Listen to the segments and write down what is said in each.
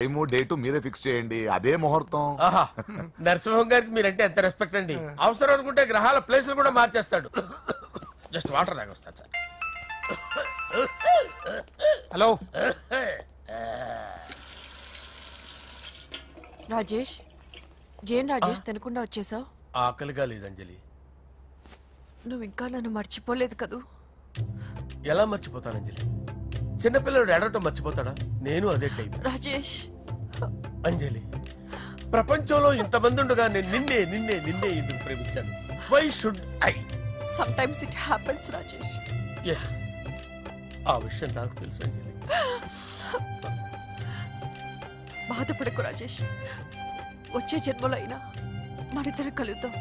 Time date మీరే fix చేయండి, అదే ముహూర్తం. నరసింహం గారికి మీరంటే ఎంత రెస్పెక్ట్ అండి. అవసరం అనుకుంటే గ్రహాల ప్లేసులు కూడా మార్చేస్తాడు. జస్ట్ వాటర్ తాగొస్తాను సార్. హలో రాజేష్, ఏం రాజేష్ తినకుండా వచ్చేసావు? ఆకలిగా లేదు అంజలి. నువ్వు ఇంకా నన్ను మర్చిపోలేదు కదూ? ఎలా మర్చిపోతాను అంజలి? చిన్నపిల్లడు ఏడవటం మర్చిపోతాడా? నేను అదే టైప్. రాజేష్ అంజలి, ప్రపంచంలో ఇంతమంది ఉండగా నేను నిన్నే నిన్నే నిన్నే ఎందుకు ప్రేమించాను? Why should I? Sometimes it happens Rajesh. Yes, ఆ విషయం నాకు తెలుసు అంజలి. బాధపడకు రాజేష్, వచ్చే జన్మలో అయినా మనిద్దరు కలుద్దాం.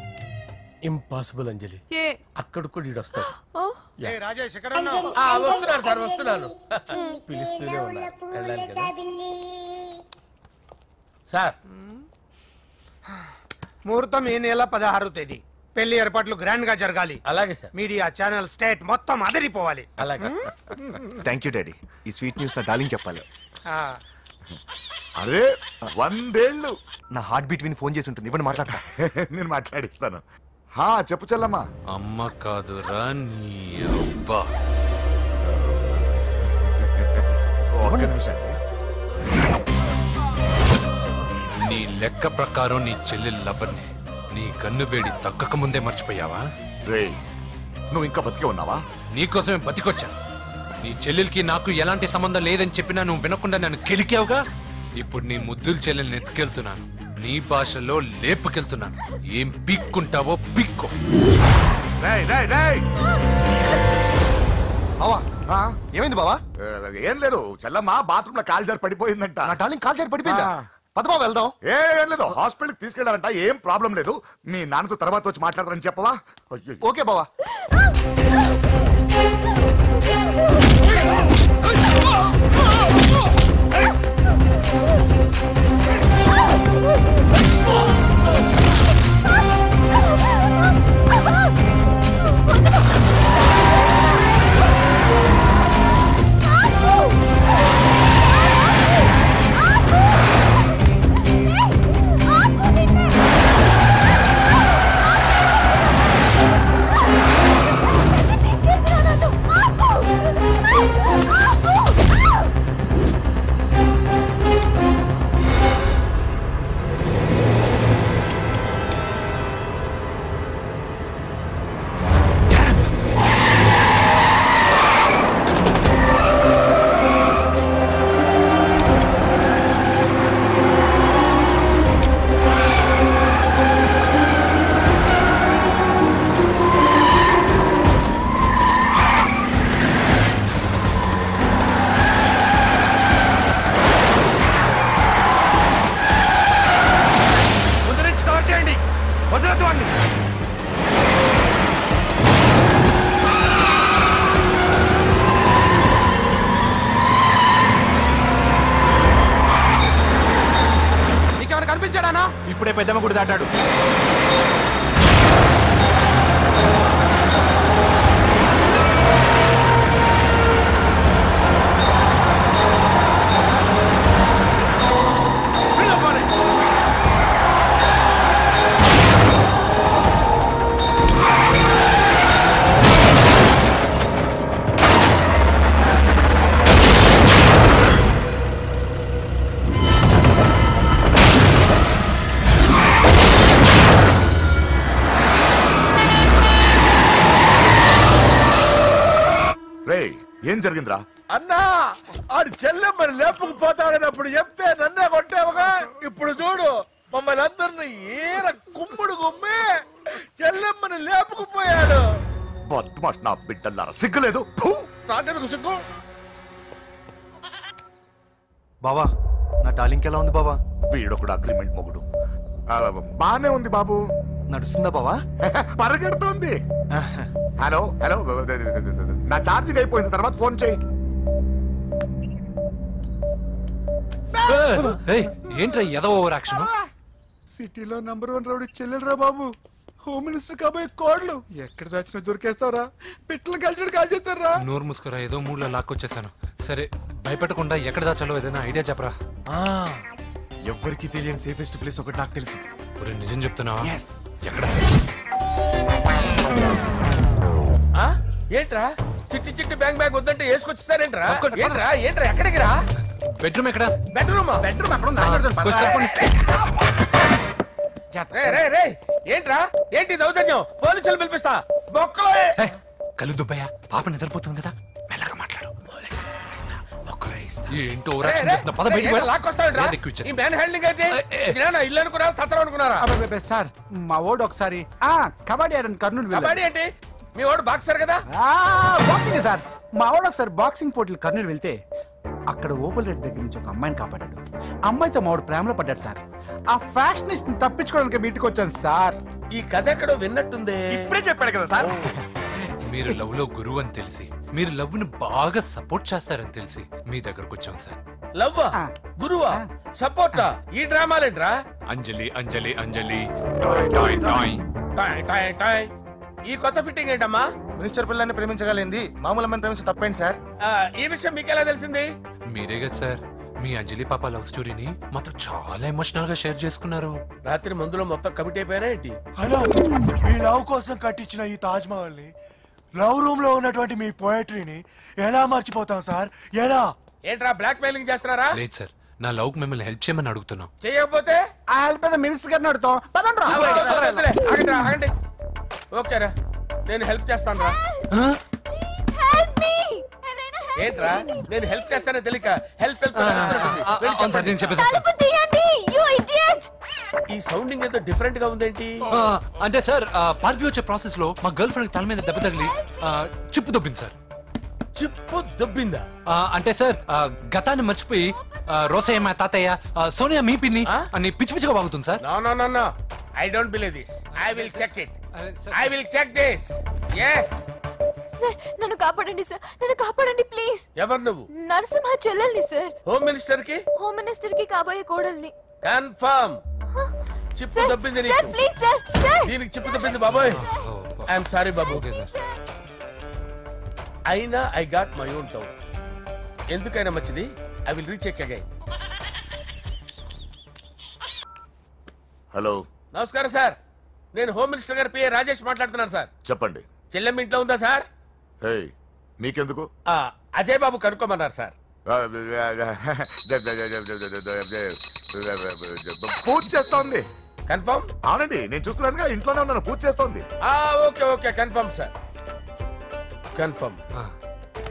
ఇంపాసిబుల్ అంజలి. ఏ అక్కడ కూడా ఈడొస్తాడు. రాజేష్ ఎక్కడ వస్తున్నాను సార్, వస్తున్నాను. పిలుస్తూనే ఉన్నారు, వెళ్ళాలి కదా సార్. ముహూర్తం ఈ నెల 16వ తేదీ. పెళ్లి ఏర్పాట్లు గ్రాండ్ గా జరగాలి. అలాగే సార్. మీడియా ఛానల్ స్టేట్ మొత్తం అదిరిపోవాలి. అలాగే. Thank you daddy. ఈ స్వీట్ న్యూస్ నా డార్లింగ్ చెప్పాలి. అరే 100 ఏళ్ళు. నా హార్ట్ బీట్ విని ఫోన్ చేసి ఉంటుంది, ఇవ్వండి మాట్లాడతా. నేను మాట్లాడిస్తాను. చెప్పు చెల్లమ్మా. అమ్మ కాదురా నీ అబ్బా. ఒక్క నిమిషం. నీ లెక్క ప్రకారం నీ చెల్లెలు లవర్ని నీ కన్ను వేడి తగ్గక ముందే మర్చిపోయావా? రే, నువ్వు ఇంకా బతికే ఉన్నావా? నీకోసమే బతికొచ్చాను. నీ చెల్లెలకి నాకు ఎలాంటి సంబంధం లేదని చెప్పినా నువ్వు వినకుండా నన్ను కెలికావుగా. ఇప్పుడు నీ ముద్దుల చెల్లెల్ని ఎత్తుకెళ్తున్నాను, నీ భాషలో లేపుకెళ్తున్నాను. ఏం పీక్కుంటావో పీక్కో. బావా ఏమైంది బావా? ఏం లేదు, చెల్లమ్మ బాత్రూమ్ లో కాలు జారి పడిపోయిందంట. నా డార్లింగ్ కాల్ జారి పడిపోయిందా? పద బావ వెళ్దాం. ఏం లేదు, హాస్పిటల్కి తీసుకెళ్ళారంట. ఏం ప్రాబ్లం లేదు. మీ నాన్నతో తర్వాత వచ్చి మాట్లాడతారని చెప్పవా? ఓకే బావా. ఇప్పుడే పెద్దమ్మ గుడి దాటాడు. ఏం జరిగిందిరా? అన్నా, ఆడు చెల్లెమ్మని లేపుకుపోతాడన్నప్పుడు చెప్తే నన్నే కొట్టావుగా. ఇప్పుడు చూడు, మమ్మల్ని అందరిని ఏర కుమ్ముడు గుమ్మి చెల్లెమ్మని లేపుకుపోయాడు. బద్మాష్ నా బిడ్డల్లారా, సిగ్గులేదు? నాకెందుకు సిగ్గు? బావా నా డార్లింగ్ ఎలా ఉంది బావా? వీడొకడు అగ్రిమెంట్ మొగుడు. బానే ఉంది బాబు. నడుస్తుందా బావా? పరిగెడుతుంది. హలో హలో, నా ఛార్జింగ్ అయిపోయింది, తర్వాత ఫోన్ చేయి. ఏంట్రా ఏదో ఓవర్ యాక్షన్? సిటీలో నంబర్ 1 రౌడీ చెల్లెలరా బాబు. హోమ్ మినిస్టర్ కాబోయే కోడ్లు ఎక్కడ దాచిన దొరికేస్తావరా? పిట్టలు కలిసి కాల్ చేస్తారా? నోరు ముసుకురా, ఏదో మూడ్లో లాక్కొచ్చేసాను. సరే భయపెట్టకుండా ఎక్కడ దాచాలో ఏదైనా ఐడియా చెప్పరా. ఎవ్వరికి తెలియని సేఫెస్ట్ ప్లేస్ ఒకటి నాకు తెలుసు. ఒరే నిజం చెప్తున్నావా? ఎస్. ఎక్కడ? ఏంట్రా చిట్టి చిట్టి బ్యాంగ్ బ్యాంగ్ వద్దంటే వేసుకొచ్చిస్తారేంట్రా? తప్పకుండా. ఏంట్రా ఏంట్రా ఎక్కడికి రా? బెడ్రూమ్ ఎక్కడ? బెడ్రూమ్ అక్కడ ఏంట్రా ఏంటి దౌర్జన్యం? పోలీసులు పిలిపిస్తా బొక్కలో. కళ్ళు దుబ్బయ్యా, పాప నిద్రపోతుంది కదా, మెల్లగా మాట్లాడు. ఏంటో ఓవరాక్షన్ చేస్తున్నా. పద బయటికి వెళ్ళు. ఏది ఎక్కువ ఇచ్చేస్తా. ఈ మ్యాన్ హ్యాండ్లింగ్ అయితే ఇదేనా ఇల్లు అనుకున్నారా సత్రం అనుకున్నారా? అబ్బబ్బబ్బే, సార్ మా ఓడు ఒకసారి కబడ్డీ ఆడని కర్నూలు వెళ్ళాడు. కబడ్డీ ఏంటి? మీ వాడు బాక్సర్ కదా? Boxing sir. మా వాడు ఒకసారి బాక్సింగ్ పోటీలు కర్నూలు వెళ్తే అక్కడ ఓపెల్ రెడ్డి దగ్గర నుంచి ఒక అమ్మాయిని కాపాడాడు. అమ్మాయితో మా వాడు ప్రేమలో పడ్డాడు సార్. ఆ ఫ్యాషనిస్ట్ తప్పించుకోవడానికి మీ ఇంటికి వచ్చాను సార్. ఈ కథ ఎక్కడో విన్నట్టుంది. ఇప్పుడే చెప్పాడు కదా సార్. మీరు లవ్ లో గురువు అని తెలిసి, మీరు లవ్ ను బాగా సపోర్ట్ చేస్తారని తెలిసి మీ దగ్గరకు వచ్చాం సార్. లవ్వా గురువా సపోర్టా? ఈ డ్రామాలేంట్రా? అంజలి అంజలి అంజలి టాయ్ టాయ్ టాయ్. టాయ్ టాయ్ టాయ్. ఈ కొత్త ఫిట్టింగ్ ఏంటమ్మా? మినిస్టర్ పిల్లని ప్రేమించగలిగింది మామూలు అమ్మని ప్రేమించి తప్పేంటి సార్? ఈ విషయం మీకెలా తెలిసింది? మీరే కదా సార్ మీ అంజలి పాప లవ్ స్టోరీని మాతో చాలా ఎమోషనల్ గా షేర్ చేసుకున్నారు. రాత్రి మందులో మొత్తం కమిట్ అయిపోయినా ఏంటి? హలో, మీ లవ్ కోసం కట్టించిన ఈ తాజ్ మహల్ ని, లవ్ రూమ్ లో ఉన్నటువంటి మీ పోయట్రీని ఎలా మర్చిపోతాం సార్? ఎలా? ఏంట్రా బ్లాక్ మెయిలింగ్ చేస్తున్నారా? లేదు సార్, నా లవ్ కు మిమ్మల్ని హెల్ప్ చేయమని అడుగుతున్నాం. చేయకపోతే ఆ హెల్ప్ మినిస్టర్ గారిని అడుగుతాం. పదండ్రా. ఆగండి. ఓకేరా, నేను హెల్ప్ చేస్తాను రా. ఏంట్రా నేను హెల్ప్ చేస్తానో తెలియక హెల్ప్ అవును సార్, నేను చెప్పేసాను సార్. ఈ సౌండింగ్ ఏదో డిఫరెంట్ గా ఉందేంటి? అంటే సార్ పార్టీ వచ్చే ప్రాసెస్ లో మా గర్ల్ ఫ్రెండ్ తల మీద దెబ్బ తగిలి చిప్పు దొబ్బింది సార్. చిప్పు దొబ్బిందా? అంటే సార్ గతాన్ని మర్చిపోయి రోసయ్య మా తాతయ్య, సోనియా మీ పిన్ని అని పిచ్చి పిచ్చిగా వాగుతుంది sir. No I don't believe this. I will check it. I will check this. yes sir, నన్ను కాపాడండి సార్, నన్ను కాపాడండి ప్లీజ్. ఎవరు నువ్వు? నరసింహ చెల్లెల్ని సార్. హోమ్ మినిస్టర్ కి? హోమ్ మినిస్టర్ కి కాబోయే కోడల్ని. కన్ఫర్మ్. చిప్పు సార్, దొబ్బింది సార్ నీకు. Please sir. సార్ దీనికి చిప్పు దొబ్బింది బాబోయ్. ఐఎమ్ సారీ బాబు. అయినా I got my own town. ఎందుకైనా మంచిది, I will recheck again. Hello, నమస్కారం సార్, నేను హోమ్ మినిస్టర్ గారి పిఏ రాజేష్ మాట్లాడుతున్నాను సార్. చెప్పండి. చెల్లెమ్మ ఇంట్లో ఉందా సార్? హే, మీకెందుకు? అజయ్ బాబు కనుక్కోమన్నారు సార్. పూజ చేస్తోంది. కన్ఫర్మ్? అవునండి, నేను చూస్తున్నానుగా, ఇంట్లోనే ఉన్నాను, పూజ చేస్తోంది. Okay confirm sir, confirm.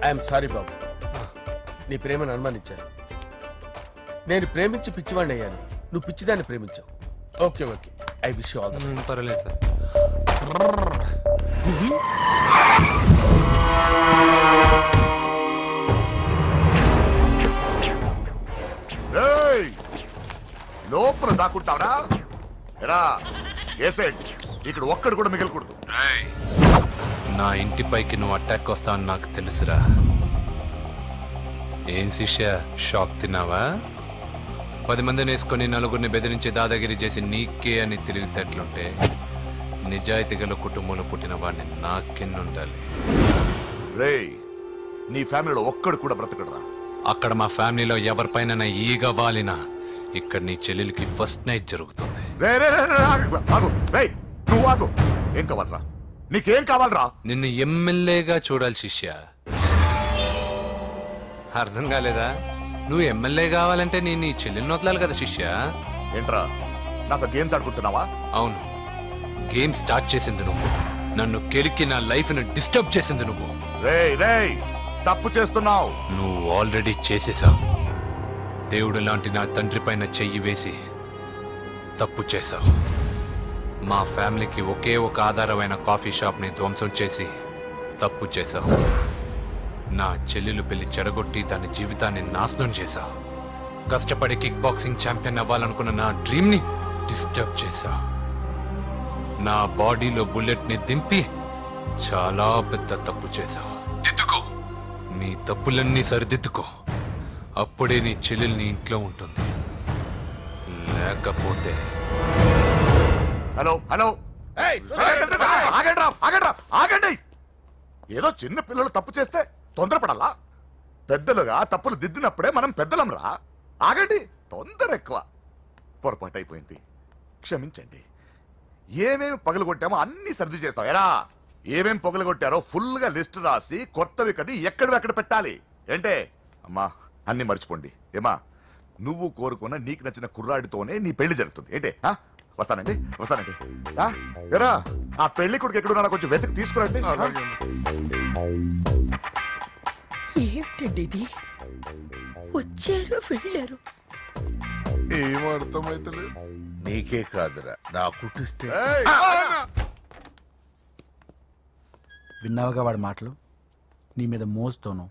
I'm sorry బాబు, నీ ప్రేమను అనుమానించాను. నేను ప్రేమించి పిచ్చివాడిని అయ్యాను, నువ్వు పిచ్చిదాన్ని ప్రేమించావు. Okay I wish you all the best. పర్వాలేదు సార్. లోపల దాక్కుంటావరా? ఎరా ఏసేండి, ఇక్కడ ఒక్కడు కూడా మిగలకూడదు. నా ఇంటిపైకి నువ్వు అటాక్ వస్తావని నాకు తెలుసురా. ఏం శిష్య, షాక్ తిన్నావా? 10 మందిని వేసుకొని నలుగురిని బెదిరించి దాదాగిరి చేసి నీకే అని తిరిగితేట్లుంటే నిజాయితీ గల కుటుంబంలో పుట్టిన వాడిని నాకెన్నుండాలి. రేయ్, నీ ఫ్యామిలీలో ఒక్కడు కూడా బ్రతకడరా. అక్కడ మా ఫ్యామిలీలో ఎవరిపైన ఈగ వాలినా ఇక్కడ నీ చెల్లెలికి ఫస్ట్ నైట్ జరుగుతుంది. నువ్వు ఆగు. ఏం కావాలరా? నీకేం కావాలరా? నిన్ను ఎమ్మెల్యేగా చూడాలి శిష్య. అర్థం కాలేదా? నువ్వు ఎమ్మెల్యే కావాలంటే నేను నీ చెల్లెల్ని వదలాలి కదా శిష్య. ఏంట్రా నాతో గేమ్స్ ఆడుకుంటున్నావా? అవును, గేమ్ స్టార్ట్ చేసింది నువ్వు, నన్ను కెలికి నా లైఫ్ ను డిస్టర్బ్ చేసింది నువ్వు. రేయ్, తప్పు చేస్తున్నావు. నువ్వు ఆల్రెడీ చేసేసావు. దేవుడు లాంటి నా తండ్రి పైన చెయ్యి వేసి తప్పు చేశావు. మా ఫ్యామిలీకి ఒకే ఒక ఆధారమైన కాఫీ షాప్ ని ధ్వంసం చేసి తప్పు చేశావు. నా చెల్లెలు పెళ్లి చెడగొట్టి దాని జీవితాన్ని నాశనం చేశావు. కష్టపడి కిక్ బాక్సింగ్ ఛాంపియన్ అవ్వాలనుకున్న నా డ్రీమ్ ని డిస్టర్బ్ చేశావు. నా బాడీలో బుల్లెట్ ని దింపి చాలా పెద్ద తప్పు చేశావు. దిద్దుకో, నీ తప్పులన్నీ సరిదిద్దుకో, అప్పుడే నీ చెల్లెల్ని ఇంట్లో ఉంటుంది. లేకపోతే హలో, ఆగండి. ఏదో చిన్న పిల్లలు తప్పు చేస్తే తొందరపడాలా? పెద్దలుగా తప్పులు దిద్దినప్పుడే మనం పెద్దలం రా. ఆగండి, తొందర ఎక్కువ. పొరపాటు అయిపోయింది, క్షమించండి. ఏమేమి పగలగొట్టామో అన్ని సర్ది చేస్తాం. ఎరా ఏమేం పగలగొట్టారో ఫుల్ గా లిస్ట్ రాసి కొత్తవి కని ఎక్కడ పెట్టాలి. ఏంటే అమ్మా, అన్ని మర్చిపోండి. ఏమా, నువ్వు కోరుకున్న నీకు నచ్చిన కుర్రాడితోనే నీ పెళ్లి జరుగుతుంది. ఏంటే వస్తానండి. ఎరా ఆ పెళ్లి కొడుకు ఎక్కడున్నా కొంచెం వెతికి తీసుకురండి. ఏమిటండి ఇది? వచ్చారు వెళ్ళారు. ఏం అర్థమైతలేదు. నీకే కాదురా, నాకు ట్విస్ట్. విన్నావుగా వాడి మాటలు? నీ మీద మోస్తోను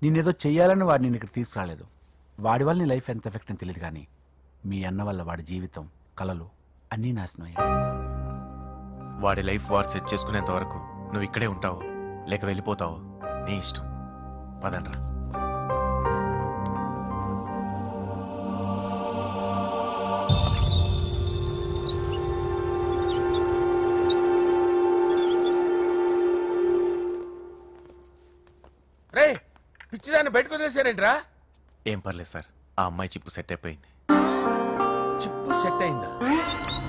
నేనేదో చెయ్యాలని వాడిని నేను ఇక్కడ తీసుకురాలేదు. వాడి వల్ల నీ లైఫ్ ఎంత ఎఫెక్ట్ అని తెలియదు, కానీ మీ అన్న వల్ల వాడి జీవితం, కలలు అన్నీ నాశనం అయ్యాయి. వాడి లైఫ్ వాడు సెట్ చేసుకునేంత వరకు నువ్వు ఇక్కడే ఉంటావు, లేక వెళ్ళిపోతావు, నీ ఇష్టం. పదండ్రా. రే పిచ్చిదాన్ని బయటకు వదిలేశారేంట్రా? ఏం పర్లేదు సార్, ఆ అమ్మాయి చిప్పు సెట్ అయిపోయింది. చిప్పు సెట్ అయిందా?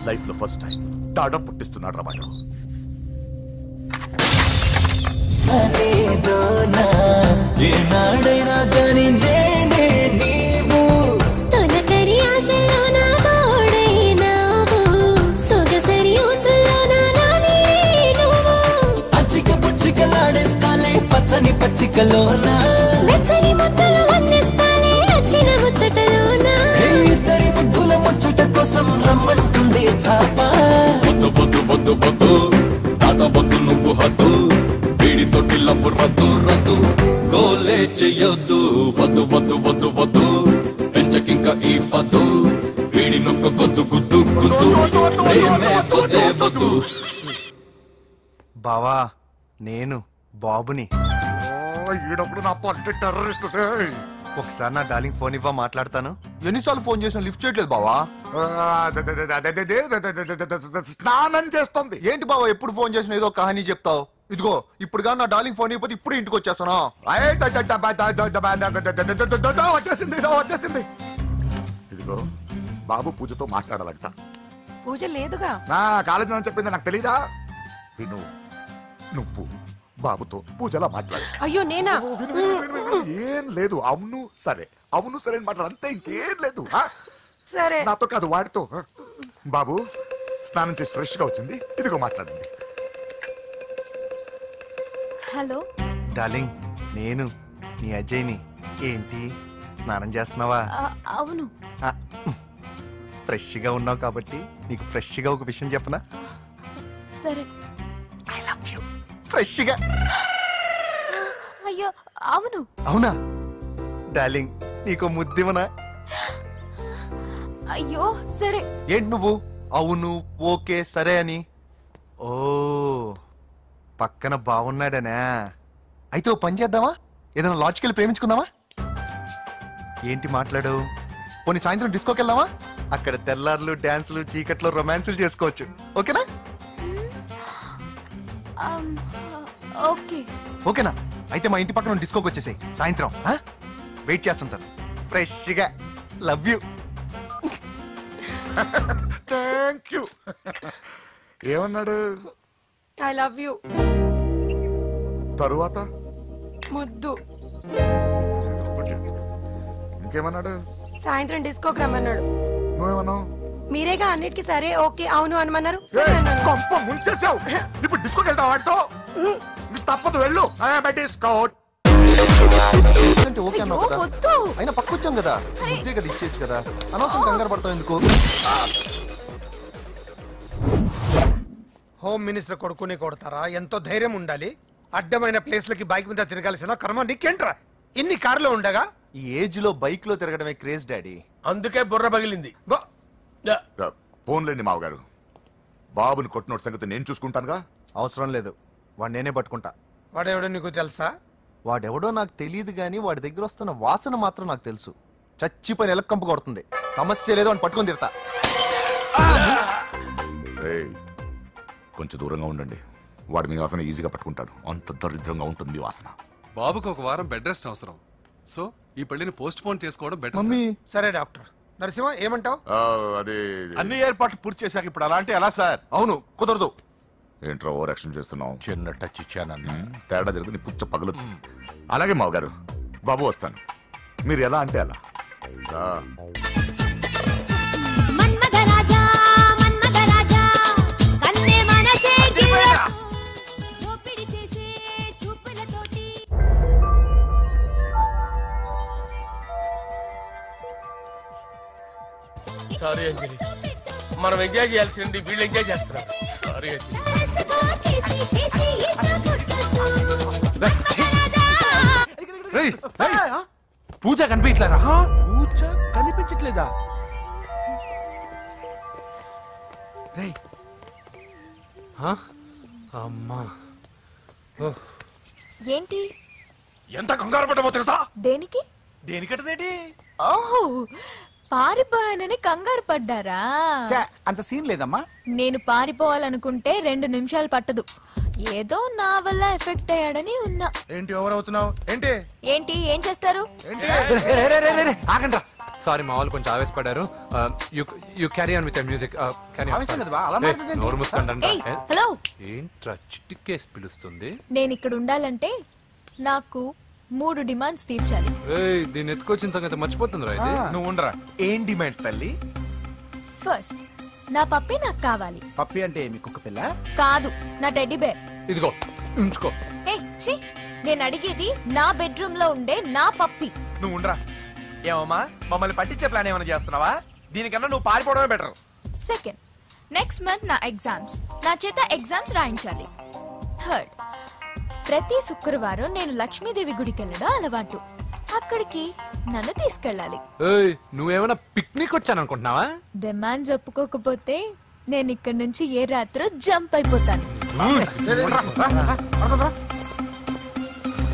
లైఫ్ లో ఫస్ట్ టైం తాడ పుట్టిస్తున్నాడు రా వాడు. ఏనాడైనా కానీ నేనే నీవు తొలకరి ఆశల్లో నా తోడైనావు సొగసరి ఊసుల్లో నా నానే నువ్వు అచ్చిక పుచ్చికలాడేస్తాలే పచ్చని పచ్చికలోన వెచ్చని ముద్దలు వందిస్తాలే నచ్చిన ముచ్చటలోన ఇద్దరి ముద్దుల ముచ్చట కోసం రమ్మంటుంది చాప వద్దు వద్దు వద్దు వద్దు దాదా వద్దు నువ్వు హద్దు వీడి తోటి లవ్వు రద్దు రద్దు గోలే చెయ్యొద్దు వద్దు వద్దు వద్దు వద్దు పెంచకింక ఈ పద్దు వీడి నొక్క గొద్దు గుద్దు గుద్దు ప్రేమే వద్దే వద్దు. బావా, నేను బాబుని. ఈడప్పుడు నా పట్టి టెర్రరిస్ట్. ఒకసారి నా డార్లింగ్ ఫోన్ ఇవ్వ, మాట్లాడతాను. ఎన్నిసార్లు ఫోన్ చేసినా లిఫ్ట్ చేయట్లేదు బావా. స్నానం చేస్తుంది. ఏంటి బావా ఎప్పుడు ఫోన్ చేసినా ఏదో కహానీ చెప్తావు. ఇదిగో ఇప్పుడు కానీ నా డార్లింగ్ ఫోన్ ఇవ్వకపోతే ఇప్పుడు ఇంటికి వచ్చేస్తాను. వచ్చేసింది. ఇదిగో బాబు పూజతో మాట్లాడాలంట. పూజ లేదుగా. నా కాలేజీ అని చెప్పింది నాకు తెలీదా? విను, నువ్వు బాబుతో పూజలా మాట్లాడు. అయ్యో నేనా? ఏం లేదు. అవును సరే, అవును సరే అని మాట్లాడు, అంతే, ఇంకేం లేదు. సరే, నాతో కాదు వాడితో. బాబు స్నానం చేసి ఫ్రెష్ గా వచ్చింది, ఇదిగో మాట్లాడండి. హలో డార్లింగ్, నేను నీ అజయ్ని. ఏంటి స్నానం చేస్తున్నావా? అవును. ఫ్రెష్ గా ఉన్నావు కాబట్టి నీకు ఫ్రెష్ గా ఒక విషయం చెప్పనా? సరే. I love you. ఫ్రెష్ గా. అయ్యో అవును. అవునా డార్లింగ్, నీకు ముద్దివనా? అయ్యో సరే. ఏంటి నువ్వు అవును ఓకే సరే అని? ఓ పక్కన బాగున్నాడనా? అయితే ఓ పని చేద్దామా? ఏదైనా లాజికల్ ప్రేమించుకుందామా? ఏంటి మాట్లాడు? పోనీ సాయంత్రం డిస్కోకి వెళ్దామా? అక్కడ తెల్లార్లు డాన్సులు చీకట్లో రొమాన్సులు చేసుకోవచ్చు. ఓకేనా? ఓకే. ఓకేనా? అయితే మా ఇంటి పక్కన డిస్కోకి వచ్చేసాయి సాయంత్రం. వెయిట్ చేస్తుంటాను ఫ్రెష్గా. Love you. Thank you. ఏమన్నాడు? I love you. తరువాత ముద్దు. ఇంకేమన్నాడు? సాయంత్రం డిస్కోకి రమ్మన్నాడు. నువ్వేమన్నావు? మీరేగా అన్నిటికీ సరే ఓకే అవును అనమన్నారు. ముంచేసావు. ఇప్పుడు డిస్కోకి వెళ్తావు వాటితో? తప్పదు, వెళ్ళు. ఓకే అన్నావు కదా, అయినా పక్క వచ్చాం కదా, ముద్దే కదా ఇచ్చేయచ్చు కదా, అనవసరం కంగారు పడతావు ఎందుకు? హోమ్ మినిస్టర్ కొడుకుని కొడతారా? ఎంతో ధైర్యం ఉండాలి. అడ్డమైన ప్లేస్లకి బైక్ మీద తిరగాల్సిన కర్మ నీకేంట్రా? ఇన్ని కార్లో ఉండగా ఈ ఏజ్ లో బైక్ లో తిరగడమే క్రేజ్ డాడీ. అందుకే బుర్ర పగిలింది. ఫోన్లేండి మావగారు, బాబుని కొట్టినోటి సంగతి నేను చూసుకుంటానుగా. అవసరం లేదు, వాడు నేనే పట్టుకుంటా. వాడెవడో నీకు తెలుసా? వాడెవడో నాకు తెలియదు కానీ వాడి దగ్గర వస్తున్న వాసన మాత్రం నాకు తెలుసు. చచ్చిపోయిన ఎలక్కంపు కొడుతుంది. సమస్య లేదు అని పట్టుకొని తిడతా. కొంచెం దూరంగా ఉండండి, వాడు మీ వాసన ఈజీగా పట్టుకుంటాడు. అంత దరిద్రంగా ఉంటుంది మీ వాసన. బాబుకు ఒక వారం బెడ్ రెస్ట్ అవసరం. సో ఈ పెళ్లిని పోస్ట్ పోన్ చేసుకోవడం బెటర్. మమ్మీ సరే డాక్టర్ నరసింహ ఏమంటావు? అది అన్ని ఏర్పాట్లు పూర్తి చేశాక ఇప్పుడు అలాంటి ఎలా సార్? అవును కుదరదు. ఏంట్రా ఓవర్ యాక్షన్ చేస్తున్నావు? చిన్న టచ్ ఇచ్చానన్న. తేడా జరిగితే నీ పుచ్చ పగలు. అలాగే మావగారు, బాబు వస్తాను. మీరు ఎలా అంటే అలా. మన్మథరాజా మన్మథరాజా కన్నే మనసే దోపిడి చేసే చూపులతోటి. సారీ అంజలి, మనం ఎంజాయ్ చేయాల్సింది వీళ్ళు ఎంజాయ్ చేస్తున్నారు. సారీ అంజలి. పూజ కనిపించలేరా? పూజ కనిపించట్లేదా? రేయ్ అమ్మా ఏంటి? ఎంత కంగారు పడ్డమో తెలుసా? దేనికి? దేనికటదేంటి? ఓహో, పారిపోయానని కంగారు పడ్డారా? ఛే, అంత సీన్ లేదమ్మా. నేను పారిపోవాలనుకుంటే 2 నిమిషాలు పట్టదు. ఏదో నా వల్ల ఎఫెక్ట్ అయ్యాడని ఉన్నా. ఏంటి ఓవర్ అవుతున్నావు? ఏంటి ఏంటి ఏం చేస్తారు? ఆగండ్రా. సారీ మా వాళ్ళు కొంచెం ఆవేశపడ్డారు. You carry on with music. ఆవేశం కదా బా, అలా మాట్లాడేదేంటి? నోరు మూసుకోండి. ఏయ్, హలో. ఏంట్రా చిట్టికేసి పిలుస్తుంది? నేను ఇక్కడ ఉండాలంటే నాకు 3 డిమాండ్స్ తీర్చాలి. దీన్ని ఎత్తుకొచ్చిన సంగతి మర్చిపోతుందిరా ఇది. నువ్వు ఉండరా. ఏం డిమాండ్స్ తల్లి? ఫస్ట్, నా పప్పి నాకు కావాలి. పప్పి అంటే మీ కుక్క పిల్ల? కాదు, నా టెడ్డీ బేర్. ఇదిగో ఉంచుకో. ఛీ, నేను అడిగేది నా బెడ్రూమ్ లో ఉండే నా పప్పి. నువ్వు ఉండరా. ఏమమ్మా మమ్మల్ని పట్టించే ప్లాన్ ఏమైనా చేస్తున్నావా? దీనికన్నా నువ్వు పారిపోవడమే బెటర్. సెకండ్, నెక్స్ట్ మంత్ నా ఎగ్జామ్స్, నా చేత ఎగ్జామ్స్ రాయించాలి. థర్డ్, ప్రతి శుక్రవారం నేను లక్ష్మీదేవి గుడికి వెళ్ళడం అలవాటు. అక్కడికి నన్ను తీసుకెళ్ళాలి. నువ్వేమైనా పిక్నిక్ వచ్చాను అనుకుంటున్నావా? డిమాండ్స్ ఒప్పుకోకపోతే నేను ఇక్కడ నుంచి ఏ రాత్రో జంప్ అయిపోతాను.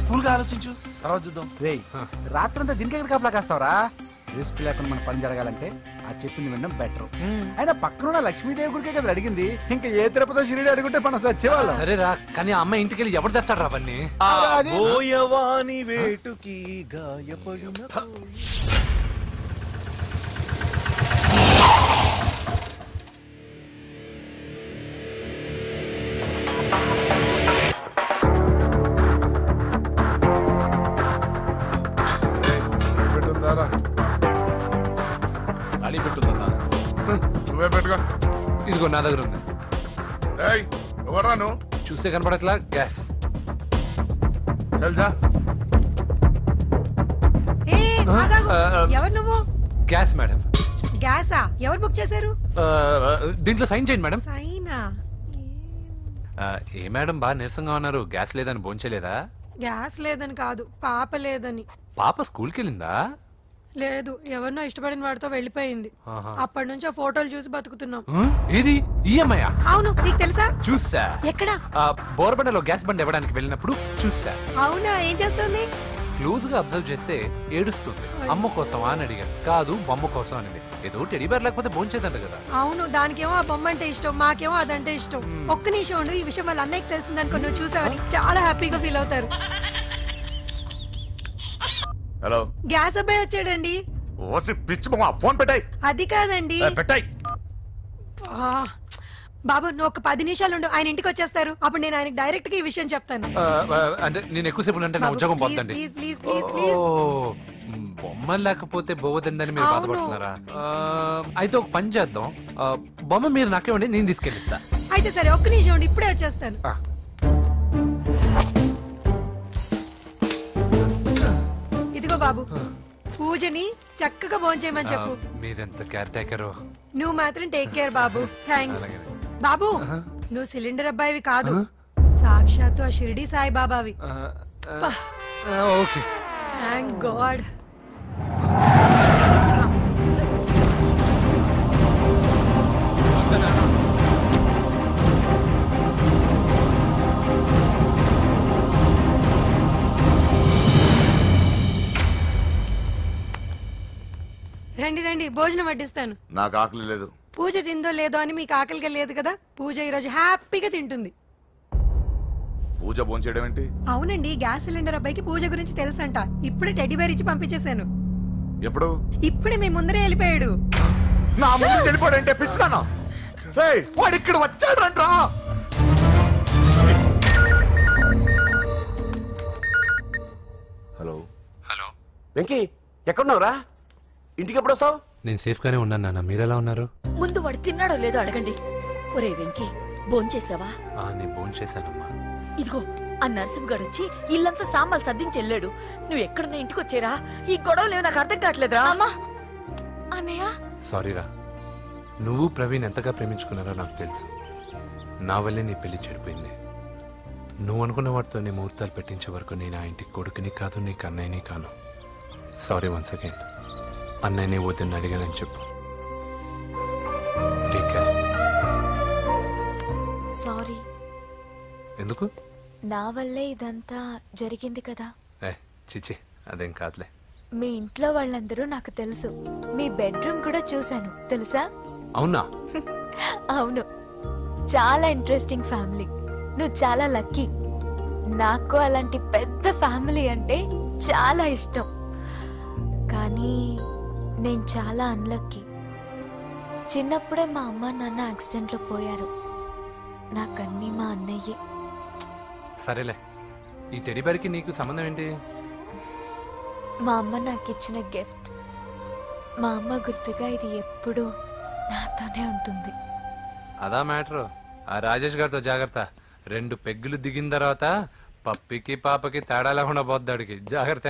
కూల్గా ఆలోచించు, తర్వాత చూద్దాం. రేయ్ రాత్రంతా దీనికి ఎక్కడ కాపలా కాస్తావరా? రిస్క్ లేకుండా మన పని జరగాలంటే ఆ చెప్పింది వినడం బెటర్. అయినా పక్కన లక్ష్మీదేవి గుడికే కదా అడిగింది. ఇంకా ఏ తిరుపతి షిరిడి అడుగుంటే మనం సచ్చేవాళ్ళం. సరేరా, కానీ ఆ అమ్మాయి ఇంటికి వెళ్ళి ఎవరు తెస్తాడు రా అవన్నీ? బోయవాని వేటుకి గాయపడిన అడి పెట్టుందన్నా. నువ్వే పెట్టుకో. ఇదిగో నా దగ్గర ఉంది. ఎవరా నువ్వు? చూస్తే కనపడట్లా? గ్యాస్. చల్జా. ఎవరు నువ్వు? Gas madam. గ్యాసా? ఎవరు బుక్ చేశారు? దీంట్లో సైన్ చేయండి మేడం. సైనా? ఏ మేడం బాగా నీరసంగా ఉన్నారు? గ్యాస్ లేదని భోంచలేదా? గ్యాస్ లేదని కాదు, పాప లేదని. పాప స్కూల్కి వెళ్ళిందా? లేదు, ఎవరినో ఇష్టపడిన వాడితో వెళ్ళిపోయింది. అప్పటి నుంచి ఆ ఫోటోలు చూసి బతుకుతున్నాం. ఇది ఈఎంఐ? అవును, నీకు తెలుసా? చూసా. ఎక్కడ? బోర్బండలో గ్యాస్ బండ్ ఇవ్వడానికి వెళ్ళినప్పుడు చూసా. అవునా, ఏం చేస్తుంది? క్లోజ్ గా అబ్జర్వ్ చేస్తే ఏడుస్తుంది. అమ్మ కోసం అని అడిగాను. కాదు, బొమ్మ కోసం అనేది. ఏదో టెడీ బేర్ లేకపోతే భోంచేదంట కదా. అవును, దానికేమో ఆ బొమ్మ అంటే ఇష్టం, మాకేమో అదంటే ఇష్టం. ఒక్క నిమిషం ఉండు, ఈ విషయం వాళ్ళ అన్నయ్యకి తెలిసిందనుకో, నువ్వు చూసావని చాలా హ్యాపీగా ఫీల్ అవుతారు. హలో, గ్యాస్ అబ్బాయి వచ్చాడండి. ఓసి పిచ్చి బొమ్మ, ఫోన్ పెట్టాయి. అది కాదండి. పెట్టాయి. బాబు, నువ్వు ఒక 10 నిమిషాలు ఉండు, ఆయన ఇంటికి వచ్చేస్తారు. అప్పుడు నేను ఆయనకి డైరెక్ట్ గా ఈ విషయం చెప్తాను. అంటే నేను ఎక్కువసేపు అంటే నా ఉద్యోగం పోతుంది. Please please please please. బొమ్మ లేకపోతే బోవదందని మీరు బాధపడుతున్నారా? అయితే ఒక పని చేద్దాం. బొమ్మ మీరు నాకేమండి, నేను తీసుకెళ్ళిస్తా. అయితే సరే, ఒక్క నిమిషం ఉండి, ఇప్పుడే వచ్చేస్తాను. ఇదిగో బాబు, పూజని చక్కగా భోంచేయమని చెప్పు. మీరెంత కేర్ టేకరు. నువ్వు మాత్రం టేక్ కేర్ బాబు. థ్యాంక్స్ బాబు. నువ్వు సిలిండర్ అబ్బాయివి కాదు, సాక్షాత్తు ఆ షిరిడి సాయి బాబావి. Okay, thank God. రండి రండి, భోజనం వడ్డిస్తాను. నాకు ఆకలి లేదు. పూజ తిందో లేదో అని మీకు ఆకలిగా లేదు కదా. పూజ ఈరోజు హ్యాపీగా తింటుంది. పూజ భోంచేయడం ఏంటి? అవునండి, గ్యాస్ సిలిండర్ అబ్బాయికి పూజ గురించి తెలుసంట. ఇప్పుడే టెడ్డీ బేర్ ఇచ్చి పంపించేశాను. ఎప్పుడు? ఇప్పుడే మీ ముందరే వెళ్ళిపోయాడు. నా ముందు చెడిపోయాడంటే పిచ్చిదానా? వాడు ఇక్కడ వచ్చాడంట్రా. హలో హలో వెంకీ, ఎక్కడున్నావురా? ఇంటికి ఎప్పుడు వస్తావు? నేను సేఫ్ గానే ఉన్నాను నాన్న, మీరెలా ఉన్నారు? ముందు వాడు తిన్నాడో లేదో అడగండి. ఒరే వెంకీ, భోంచేసావా? నేను భోంచేశానమ్మా. ఇదిగో ఆ నరసింహగాడు వచ్చి ఇల్లంతా సామాన్లు సర్దించి వెళ్ళాడు. నువ్వు ఎక్కడున్నా ఇంటికి వచ్చేరా? ఈ గొడవలేవు నాకు అర్థం కావట్లేదురా. అన్నయ్య సారీరా, నువ్వు ప్రవీణ్ ఎంతగా ప్రేమించుకున్నారో నాకు తెలుసు. నా వల్లే నీ పెళ్లి చెడిపోయింది. నువ్వు అనుకున్న వాటితో నీ ముహూర్తాలు పెట్టించే వరకు నేను ఆ ఇంటికి కొడుకుని కాదు, నీకు అన్నయ్యని కాను. Sorry once again. అన్నయ్యని వద్దని అడిగానని చెప్పు. Take care. సారీ. ఎందుకు? నా వల్లే ఇదంతా జరిగింది కదా. చిచి, అదేం కాదులే. మీ ఇంట్లో వాళ్ళందరూ నాకు తెలుసు. మీ బెడ్రూమ్ కూడా చూశాను, తెలుసా? అవునా? అవును, చాలా ఇంట్రెస్టింగ్ ఫ్యామిలీ. నువ్వు చాలా లక్కీ. నాకు అలాంటి పెద్ద ఫ్యామిలీ అంటే చాలా ఇష్టం. కానీ నేను చాలా అన్లక్కీ. చిన్నప్పుడే మా అమ్మ నాన్న యాక్సిడెంట్లో పోయారు. నాకన్నీ మా అన్నయ్యే. సరేలే, ఈ టెడ్డీ బేర్కి నీకు సంబంధం ఏంటి? మా అమ్మ నాకు ఇచ్చిన గిఫ్ట్. మా అమ్మ గుర్తుగా ఇది ఎప్పుడూ నాతోనే ఉంటుంది. అదా మ్యాటర్. ఆ రాజేష్ గారితో జాగ్రత్త. 2 పెగ్గులు దిగిన తర్వాత పప్పికి పాపకి తేడా లేకుండా పోద్దాడికి. జాగ్రత్త.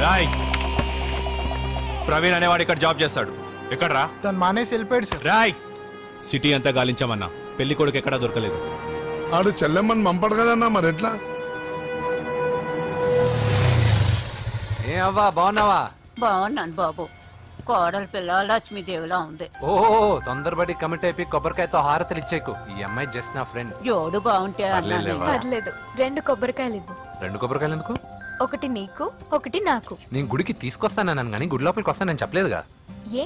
రాయ్, ప్రవీణ్ అనేవాడు ఇక్కడ జాబ్ చేస్తాడు. ఎక్కడ్రా? తను మానేసి వెళ్ళిపోయాడు సార్. రాయ్, సిటీ అంతా గాలించామన్నా, పెళ్లి కొడుకు ఎక్కడా దొరకలేదు. ఆడు చెల్లెమ్మని పంపడు కదన్నా, మరి ఎట్లా? ఏ అవ్వా, బాగున్నావా? బాగున్నాను బాబు. కోడలి పిల్ల లక్ష్మీదేవిలా ఉంది. ఓ తొందరపడి కమిట్ అయిపోయి కొబ్బరికాయతో హారతలు ఇచ్చేకు. ఈ అమ్మాయి జస్ట్ నా ఫ్రెండ్. జోడు బాగుంటే పర్లేదు, 2 కొబ్బరికాయలు ఇవ్వు. 2 కొబ్బరికాయలు ఎందుకు? ఒకటి నీకు, ఒకటి నాకు. నేను గుడికి తీసుకొస్తానన్నాను కానీ గుడి లోపలికి వస్తానని చెప్పలేదుగా. ఏ,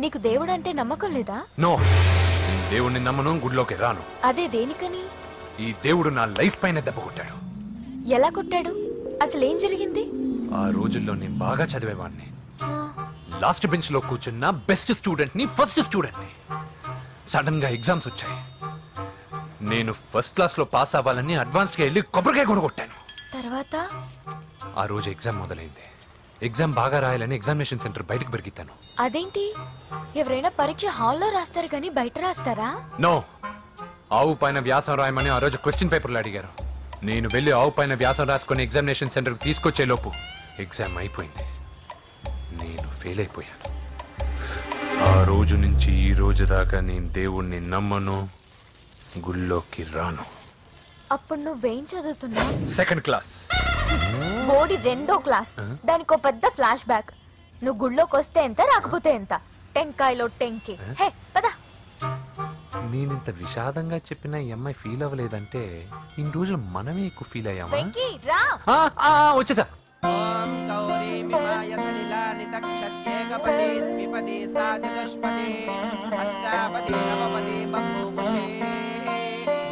నీకు దేవుడు అంటే నమ్మకం లేదా? నో, దేవుడిని నమ్మను, గుడిలోకి రాను. అదే దేనికని? ఈ దేవుడు నా లైఫ్ పైన దెబ్బ కొట్టాడు. ఎలా కొట్టాడు? అసలేం జరిగింది? ఆ రోజుల్లో నేను బాగా చదివేవాడిని. లాస్ట్ బెంచ్ లో కూర్చున్న బెస్ట్ స్టూడెంట్ ని, ఫస్ట్ స్టూడెంట్ ని. సడన్ గా ఎగ్జామ్స్ వచ్చాయి. నేను ఫస్ట్ క్లాస్ లో పాస్ అవ్వాలని అడ్వాన్స్ గా వెళ్ళి కొబ్బరికాయ కూడా కొట్టాను. తర్వాత ఆ రోజు ఎగ్జామ్ మొదలైంది. ఎగ్జామ్ బాగా రాయాలని ఎగ్జామినేషన్ సెంటర్ బయటకు పెరిగితాను. అదేంటి, ఎవరైనా పరీక్ష హాల్లో రాస్తారు కానీ బయట రాస్తారా? నో, ఆవు పైన వ్యాసం రాయమని ఆ రోజు క్వశ్చన్ పేపర్లు అడిగారు. నేను వెళ్ళి ఆవు పైన వ్యాసం రాసుకొని ఎగ్జామినేషన్ సెంటర్కి తీసుకొచ్చే లోపు ఎగ్జామ్ అయిపోయింది. నేను ఫెయిల్ అయిపోయాను. ఆ రోజు నుంచి ఈ రోజు దాకా నేను దేవుణ్ణి నమ్మను, గుళ్ళోకి రాను. అప్పుడు నువ్వేం చదువుతున్నావు? Second class. బోడి 2వ క్లాస్. దానికో పెద్ద ఫ్లాష్ బ్యాక్. నువ్వు గుళ్ళోకి వస్తే ఎంత, రాకపోతే ఎంత. టెంకాయలో టెంకి. హే పద. నేనింత విషాదంగా చెప్పిన ఈ అమ్మాయి ఫీల్ అవ్వలేదంటే ఇన్ని రోజులు మనమే ఎక్కువ ఫీల్ అయ్యామా? వెంకీ రా. వచ్చేసా.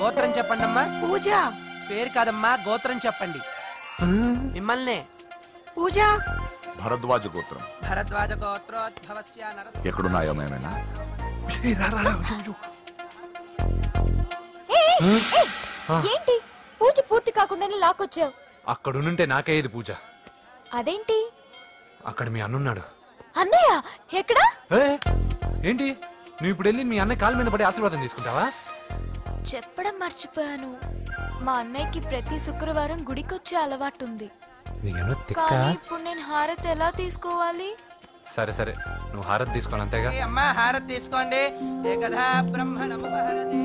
గోత్రం చెప్పండి అమ్మా. పూజ. పేరు కాదమ్మా, గోత్రం చెప్పండి. మిమ్మల్ని. పూజ. భరద్వాజ గోత్రం. భరద్వాజ గోత్రోద్భవస్య నరసింహ. ఎక్కడున్నాయో మేమైనా? ఏంటి పూజ పూర్తి కాకుండానే లాక్కొచ్చావు? అక్కడుంటే నాకే ఇది పూజ. అదేంటి? అక్కడ మీ అన్నున్నాడు. అన్నయ్య ఎక్కడా? ఏంటి నువ్వు ఇప్పుడు వెళ్ళి మీ అన్నయ్య కాళ్ళ మీద పడి ఆశీర్వాదం తీసుకుంటావా? చెప్పడం మర్చిపోయాను. మా అన్నయ్యకి ప్రతి శుక్రవారం గుడికొచ్చే అలవాటు ఉంది. కానీ ఇప్పుడు నేను హారతి ఎలా తీసుకోవాలి? సరే సరే, నువ్వు హారతి తీసుకోను అంతేగా? అమ్మా హారతి తీసుకోండి. ఏకదా బ్రహ్మణం హారతి.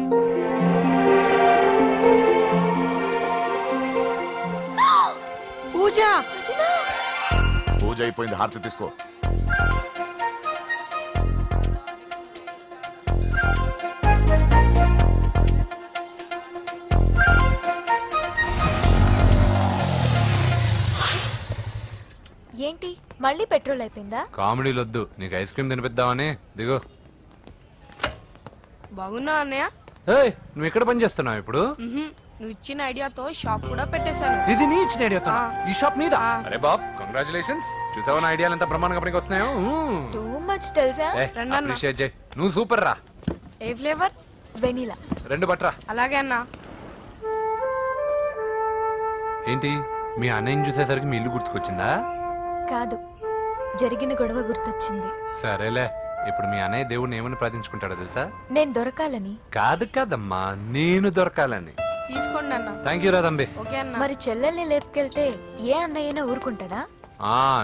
పూజ. పూజ అయిపోయింది, హారతి తీసుకో. ఏంటి మళ్ళీ పెట్రోల్ అయిపోయిందా? కామెడీలు వద్దు, నీకు ఐస్ క్రీమ్ తినిపిద్దామని. దిగు. బాగున్నా అన్నయ్య? ఏయ్, నువ్వు ఎక్కడ పని చేస్తున్నావు ఇప్పుడు? నువ్వు ఇచ్చిన ఐడియాతో షాప్ కూడా పెట్టేశాను. ఇది నీ ఇచ్చిన ఐడియాతో? ఈ షాప్ నీదా? అరే బాబ్, కంగ్రాచులేషన్స్. చూసావా నా ఐడియాలు ఎంత బ్రహ్మాండంగా పనికి వస్తున్నాయో? టూ మచ్ తెలుసా? అప్రిషియేట్ చేయి. నువ్వు సూపర్ రా. ఏ ఫ్లేవర్? వెనిలా. 2 బట్రా. అలాగే అన్నా. ఏంటి మీ అన్నయ్యని చూసేసరికి మీ ఇల్లు గుర్తుకొచ్చిందా? కాదు, జరిగిన గొడవ గుర్తొచ్చింది. సరేలే, ఇప్పుడు మీ అన్నయ్య దేవుడిని ఏమని ప్రార్థించుకుంటాడో తెలుసా? నేను దొరకాలని. కాదు కాదమ్మా, నేను దొరకాలని. తీసుకోండి అన్న. థ్యాంక్ యూ రా తంబి. మరి చెల్లెల్ని లేపుకెళ్తే ఏ అన్నయ్యనా ఊరుకుంటాడా?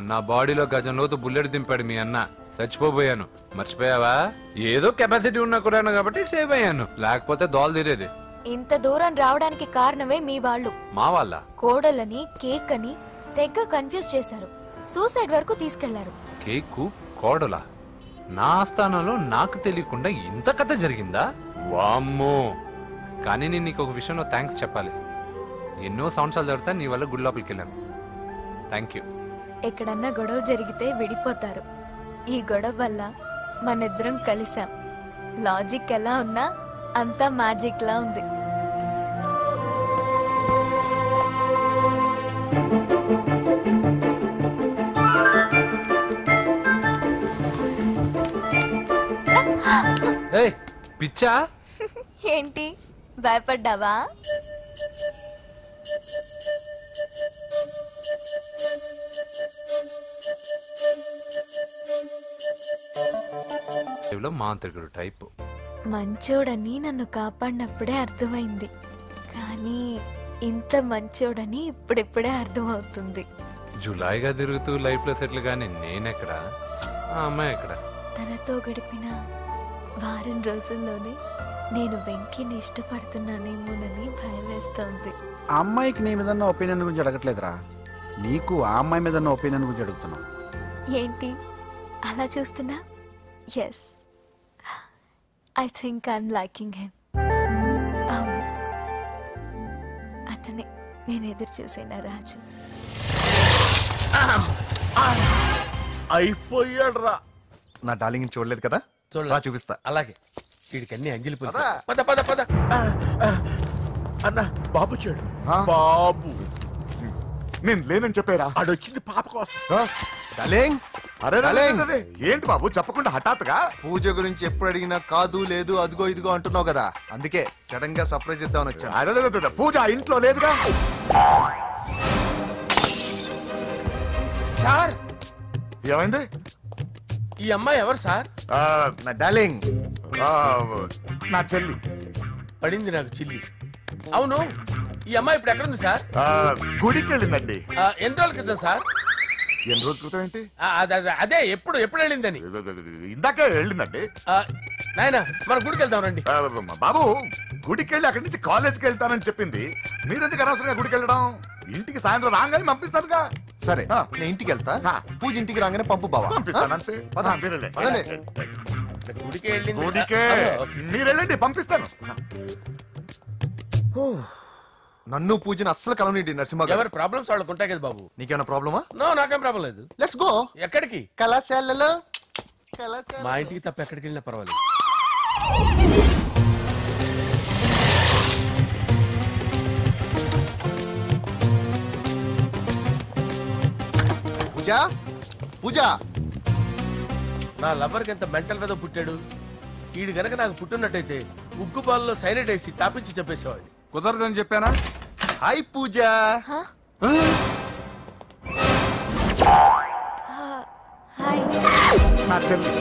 నా బాడీలో గజం లోతు బుల్లెట్ దింపాడు మీ అన్న. చచ్చిపోబోయాను. మర్చిపోయావా? ఏదో కెపాసిటీ ఉన్నా కూడా కాబట్టి సేవ్ అయ్యాను, లేకపోతే దోలు తీరేది. ఇంత దూరం రావడానికి కారణమే మీ వాళ్ళు. మా వాళ్ళ? కోడలని కేక్ అని తెగ కన్ఫ్యూజ్ చేశారు. సూసైడ్ వరకు తీసుకెళ్లారు. కేకు కోడలా? నా ఆస్థానంలో నాకు తెలియకుండా ఇంత కథ జరిగిందా? వామ్మో. కానీ నేను నీకు ఒక విషయంలో థ్యాంక్స్ చెప్పాలి. ఎన్నో సంవత్సరాలు తర్వాత నీ వల్ల గుడి లోపలికి వెళ్ళాను. Thank you. ఎక్కడన్నా గొడవ జరిగితే విడిపోతారు. ఈ గొడవ వల్ల మనిద్దరం కలిసాం. లాజిక్ ఎలా ఉన్నా అంతా మ్యాజిక్ లా ఉంది. పిచ్చా? ఏంటి భయపడ్డావా? మాంత్రికుడు టైప్. మంచోడని నన్ను కాపాడినప్పుడే అర్థమైంది, కానీ ఇంత మంచోడని ఇప్పుడిప్పుడే అర్థమవుతుంది. జులాయిగా తిరుగుతూ లైఫ్ లో సెటిల్ గానీ నేనెక్కడా, ఆ అమ్మాయి ఎక్కడ? తనతో గడిపిన వారం రోజుల్లోనే నేను వెంకీని ఇష్టపడుతున్నానేమోనని భయం వేస్తోంది. ఆ అమ్మాయికి నీ మీద ఒపీనియన్ గురించి అడగట్లేదురా, నీకు ఆ అమ్మాయి మీద ఒపీనియన్ గురించి అడుగుతున్నావు. ఏంటి అలా చూస్తున్నా? Yes, I think I'm liking him. అవును, అతనే నేను ఎదురు చూసేనా రాజు. అయిపోయాడు రా. నా డార్లింగ్ చూడలేదు కదా, చూపిస్తా. అలాగే, వీడికి అన్ని అంజలి పద పద పద. అన్న బాబు చూడు. బాబు నేను లేనని చెప్పారా? ఆడొచ్చింది పాప కోసం. డార్లింగ్, ఏంటి బాబు చెప్పకుండా హఠాత్తుగా? పూజ గురించి ఎప్పుడు అడిగినా కాదు లేదు అదిగో ఇదిగో అంటున్నావు కదా, అందుకే సడన్ గా సర్ప్రైజ్ ఇద్దామని వచ్చాను. పూజ ఇంట్లో లేదుగా. సార్ ఏమైంది? ఈ అమ్మాయి ఎవరు సార్? నా డార్లింగ్, నా చెల్లి. పడింది నాకు చిల్లి. అవును, ఈ అమ్మాయి ఇప్పుడు ఎక్కడుంది సార్? గుడికి వెళ్ళిందండి. ఎన్ని రోజుల క్రితం సార్? ఎన్ని రోజుల క్రితం ఏంటి? అదే ఎప్పుడు వెళ్ళిందని. ఇందాకే వెళ్ళిందండి. నాయన మన గుడికి వెళ్దాం రండి. బాబు, గుడికి వెళ్ళి అక్కడి నుంచి కాలేజ్కి వెళ్తానని చెప్పింది. మీరెందుకు అనవసరంగా గుడికి వెళ్ళడం? ఇంటికి సాయంత్రం రాగానే పంపిస్తానుగా. సరే, నేను ఇంటికి వెళ్తా. పూజ ఇంటికి రాగానే పంపు బావా. పంపిస్తానంతే. గుడికి వెళ్ళింది. గుడికే మీరు వెళ్ళండి, పంపిస్తాను. నన్ను పూజను అస్సలు కలవనిండి నరసింహ. ఎవరి ప్రాబ్లమ్స్ వాళ్ళకు ఉంటాయి కదా బాబు. నీకేమైనా ప్రాబ్లమా? నో, నాకేం ప్రాబ్లం లేదు. Let's go. ఎక్కడికి? కళాశాలలో. మా ఇంటికి తప్ప ఎక్కడికి వెళ్ళినా పర్వాలేదు. పూజ, పూజ. నా లవర్కి ఎంత మెంటల్ మీద పుట్టాడు. వీడు గనక నాకు పుట్టినట్టయితే ఉగ్గు పాలలో సైనైడ్ వేసి తాపించి చెప్పేసేవాడిని. కుదరదని చెప్పానా? హాయ్ పూజ. నా చెల్లి.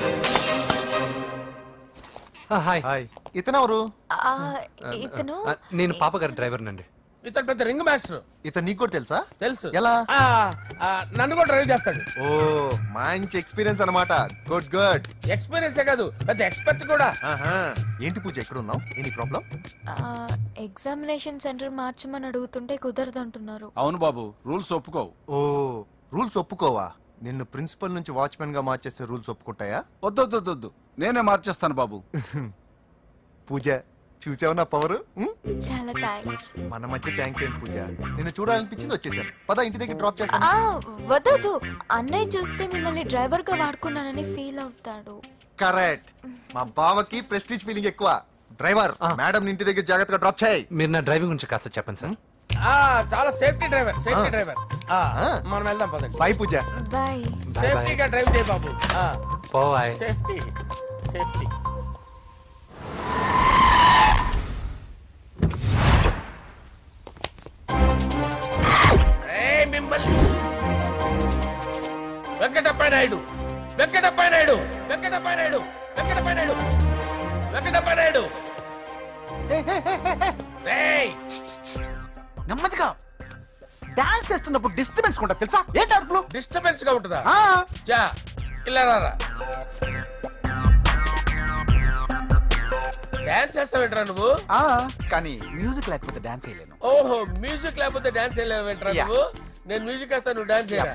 హాయ్. ఇతనెవరు? ఇతను నేను పాప గారి డ్రైవర్ నండి. ఇతను పెద్ద రింగ్ మాస్టర్. ఇతను నీకు కూడా తెలుసా? తెలుసు. ఎలా? నన్ను కూడా డ్రైవ్ చేస్తాడు. ఓ, మంచి ఎక్స్పీరియన్స్ అన్నమాట. Good good. ఎక్స్పీరియన్సే కాదు, పెద్ద ఎక్స్పర్ట్ కూడా. ఏంటి పూజ ఎక్కడ ఉన్నావు? Any problem? ఎగ్జామినేషన్ సెంటర్ మార్చమని అడుగుతుంటే కుదరదంటున్నారు. అవును బాబు, రూల్స్ ఒప్పుకోవు. ఓ, రూల్స్ ఒప్పుకోవా? నిన్ను ప్రిన్సిపల్ నుంచి వాచ్మెన్ గా మార్చేస్తే రూల్స్ ఒప్పుకుంటాయా? వద్దు, నేనే మార్చేస్తాను బాబు. పూజ, చూసావు నా పవర్. చాలా థ్యాంక్స్. మన మధ్య థ్యాంక్స్ ఏంటి పూజ, నిన్ను చూడాలనిపించింది వచ్చేసాను. పద ఇంటి దగ్గర డ్రాప్ చేస్తాను. వద్దు, అన్నయ్య చూస్తే మిమ్మల్ని డ్రైవర్ గా వాడుకున్నానని ఫీల్ అవుతాడు. కరెక్ట్. మా బావకి ప్రెస్టీజ్ ఫీలింగ్ ఎక్కువ. డ్రైవర్, మేడం ఇంటి దగ్గర జాగ్రత్తగా డ్రాప్ చేయి. మీరు నా డ్రైవింగ్ గురించి కాస్త చెప్పండి సార్. చాలా సేఫ్టీ డ్రైవర్. మనం వెళ్దాం పదండి. బై పూజ. బై. సేఫ్టీగా డ్రైవ్ చేయి బాబు. బాయ్. సేఫ్టీ. మిమ్మల్ని వెంకటప్ప నాయుడు. నెమ్మదిగా డాన్స్ చేస్తున్నప్పుడు డిస్టర్బెన్స్ ఉంటా తెలుసా? ఏంటి అరుపులు? డిస్టర్బెన్స్ గా ఉంటుందా? ఇలా రారా. డాన్స్ చేస్తావేంట్రా నువ్వు? కానీ మ్యూజిక్ లేకపోతే డాన్స్ చేయలేను. ఓహో, మ్యూజిక్ లేకపోతే డాన్స్ చేయలేవేంట్రా నువ్వు? నేను మ్యూజిక్ వేస్తాను, నువ్వు డాన్స్ చేయరా?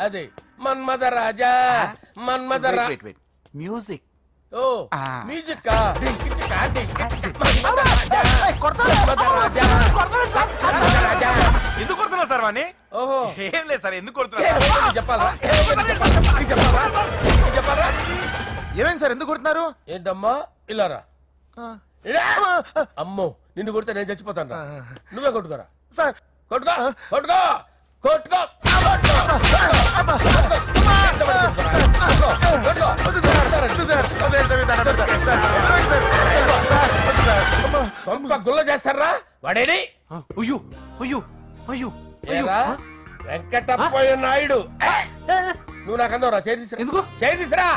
అదే మన్మద రాజా. మ్యూజిక్. ఓ మ్యూజిక్. ఎందుకు కొడుతున్నావు సార్ వాణ్ణి? ఓహో, ఏం లేదు సార్, ఎందుకు కొడుతున్నారు చెప్పాలా? ఏమైంది సార్, ఎందుకు కొడుతున్నారు? ఏంటమ్మా ఇలారా. అమ్మో, నిన్ను కొడితే నేను చచ్చిపోతాను. నువ్వే కొట్టుకోరా సార్. కొట్టుకో. గుల్ల చేస్తారా వాడేని? వెంకటప్పయ్య నాయుడు. నువ్వు నాకు అందవరా? చేసిరా.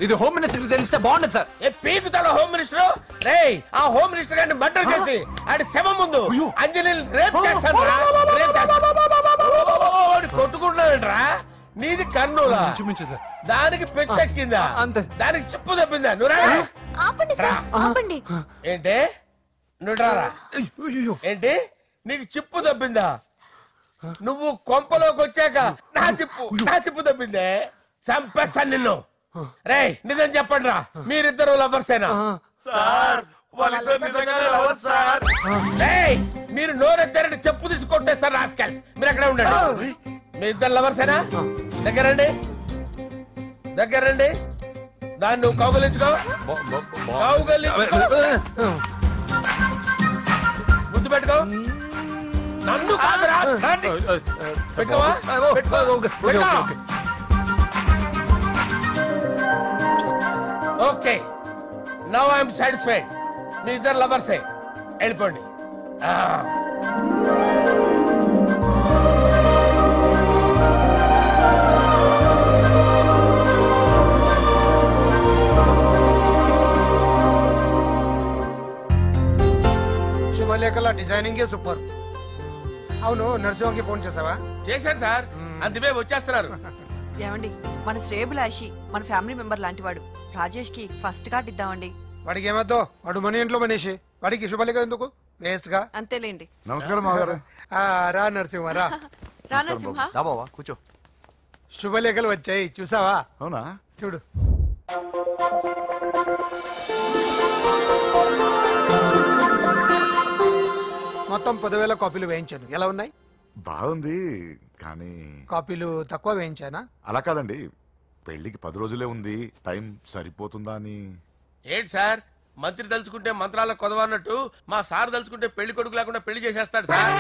ఇది హోమ్ మినిస్టర్ తెలిస్తే బాగుండదు సార్. పీకుతాడు హోమ్ మినిస్టర్. ఆ హోమ్ మినిస్టర్ గారిని మర్డర్ చేసి ఆడి శవం ముందు అంజలి రేప్ చేస్తాను. కొట్టుకుంటున్నావేంట్రా? నీది కన్నులా? దానికి పెచ్చెక్కిందా? దానికి చిప్పు తప్పిందా? ఏంటి నువ్వు రారా? ఏంటి నీకు చిప్పు తప్పిందా? నువ్వు కొంపలోకి వచ్చాక నా చిప్పు తప్పిందే. చంపేస్తాను నిన్ను. రేయ్ నిజం చెప్పండి రా, మీరిద్దరు లవర్సేనా? మీరు నోరెత్తారంటే చెప్పు తీసి కొట్టేస్తారు రాస్కల్స్. మీరు ఎక్కడ ఉండండి. మీ ఇద్దరు లవర్సేనా? దగ్గరండి. దాన్ని నువ్వు కౌగలించుకో. ముద్దు పెట్టుకో. నన్ను కాదురా. పెట్టుకోవా? Okay, now I'm satisfied. మీ ఇద్దరు లవర్సే, వెళ్ళిపోండి. శుభలేఖల డిజైనింగ్ సూపర్. అవును, నర్సింహకి ఫోన్ చేసావా? చేశాను సార్, అందుకే వచ్చేస్తున్నారు. ఏమండి, మన శ్రేయబులాషి మన ఫ్యామిలీ మెంబర్ లాంటి వాడు. రాజేష్ కి ఫస్ట్ కార్డ్ ఇద్దామండి. వాడికి ఏమద్దో, వాడు మన ఇంట్లో మనిషి. వాడికి శుభలేఖ ఎందుకు? వేస్ట్ గా. అంతేలేండి. నమస్కారం మామగారు. రా నరసింహ రా. రా నరసింహ. కూర్చో. శుభలేఖలు వచ్చాయి, చూసావా? అవునా? చూడు. మొత్తం 10,000 కాపీలు వేయించాను. ఎలా ఉన్నాయి? బాగుంది, కానీ కాపీలు తక్కువ వేయించానా? అలా కాదండి, పెళ్లికి 10 రోజులే ఉంది, టైం సరిపోతుందా అని. ఏంటి సార్, మంత్రి తలుచుకుంటే మంత్రాలకు కొదవన్నట్టు మా సార్ తలుచుకుంటే పెళ్లి కొడుకు లేకుండా పెళ్లి చేసేస్తాడు సార్.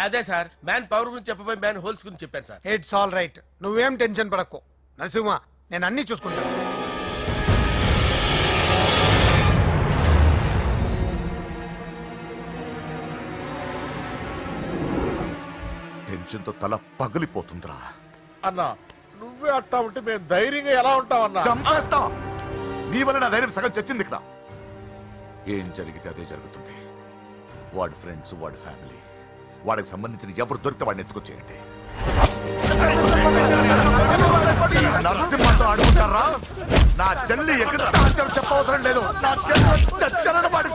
అదే సార్, మ్యాన్ పవర్ గురించి చెప్పబోయి మ్యాన్ హోల్స్ గురించి చెప్పారు సార్. ఇట్స్ ఆల్ రైట్, నువ్వేం టెన్షన్ పడకు నరసింహ, నేను అన్ని చూసుకుంటాను. టెన్షన్తో తల పగిలిపోతుందిరా. అన్నా నువ్వే అట్టా ఉంటే మేము ధైర్యంగా ఎలా ఉంటామన్నా? చంపేస్తా. నీ వల్ల నా ధైర్యం సగం చచ్చింది ఇక్కడ. ఏం జరిగితే అదే జరుగుతుంది. వాడి ఫ్రెండ్స్, వాడి ఫ్యామిలీ, వాడికి సంబంధించిన ఎవరు దొరికితే వాడిని ఎత్తుకొచ్చేయండి. నరసింహతో ఆడుకుంటారా? నా చెల్లి ఎక్కడ చెప్పవసరం లేదు. నా చెల్లి చచ్చలను వాడి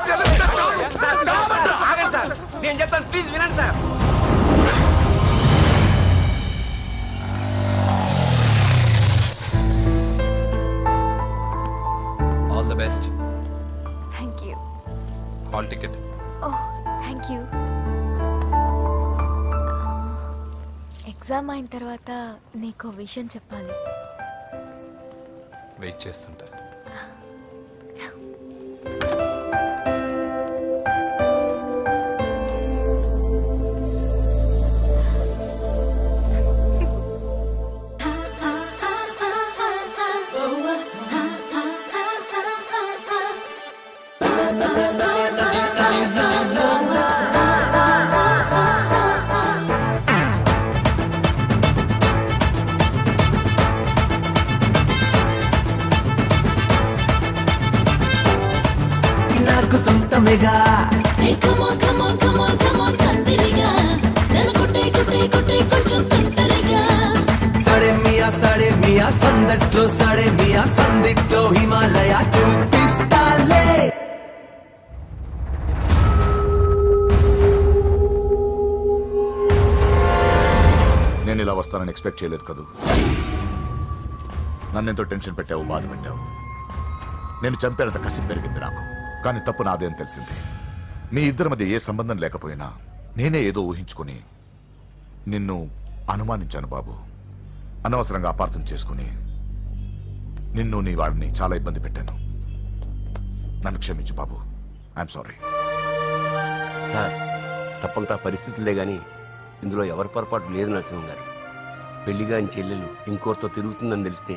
నేను చెప్తాను, ప్లీజ్ వినండి సార్. ఎగ్జామ్ అయిన తర్వాత నీకు విషయం చెప్పాలి. వెయిట్ చేస్తుంటా. నాకు సొంతమేగా కందిరిగా నన్ను కొట్టే కొంచెం తొంటరిగా సడే మియా సందట్లో సడే మియా సందిట్లో హిమాలయ చూపిస్తాలే. నేను ఇలా వస్తానని ఎక్స్పెక్ట్ చేయలేదు కదూ. నన్నెంతో టెన్షన్ పెట్టావు, బాధ పెట్టావు. నేను చంపేంత కసి పెరిగింది నాకు. కానీ తప్పు నాదేం తెలిసింది. మీ ఇద్దరి మధ్య ఏ సంబంధం లేకపోయినా నేనే ఏదో ఊహించుకుని నిన్ను అనుమానించాను బాబు. అనవసరంగా అపార్థం చేసుకుని నిన్ను నీ వాళ్ళని చాలా ఇబ్బంది పెట్టాను. నన్ను క్షమించు బాబు. I'm sorry. సార్, తప్పంతా పరిస్థితులే గాని ఇందులో ఎవరి పొరపాటు లేదు నరసింహం గారు. పెళ్లిగా ఆయన చెల్లెలు ఇంకోరితో తిరుగుతుందని తెలిస్తే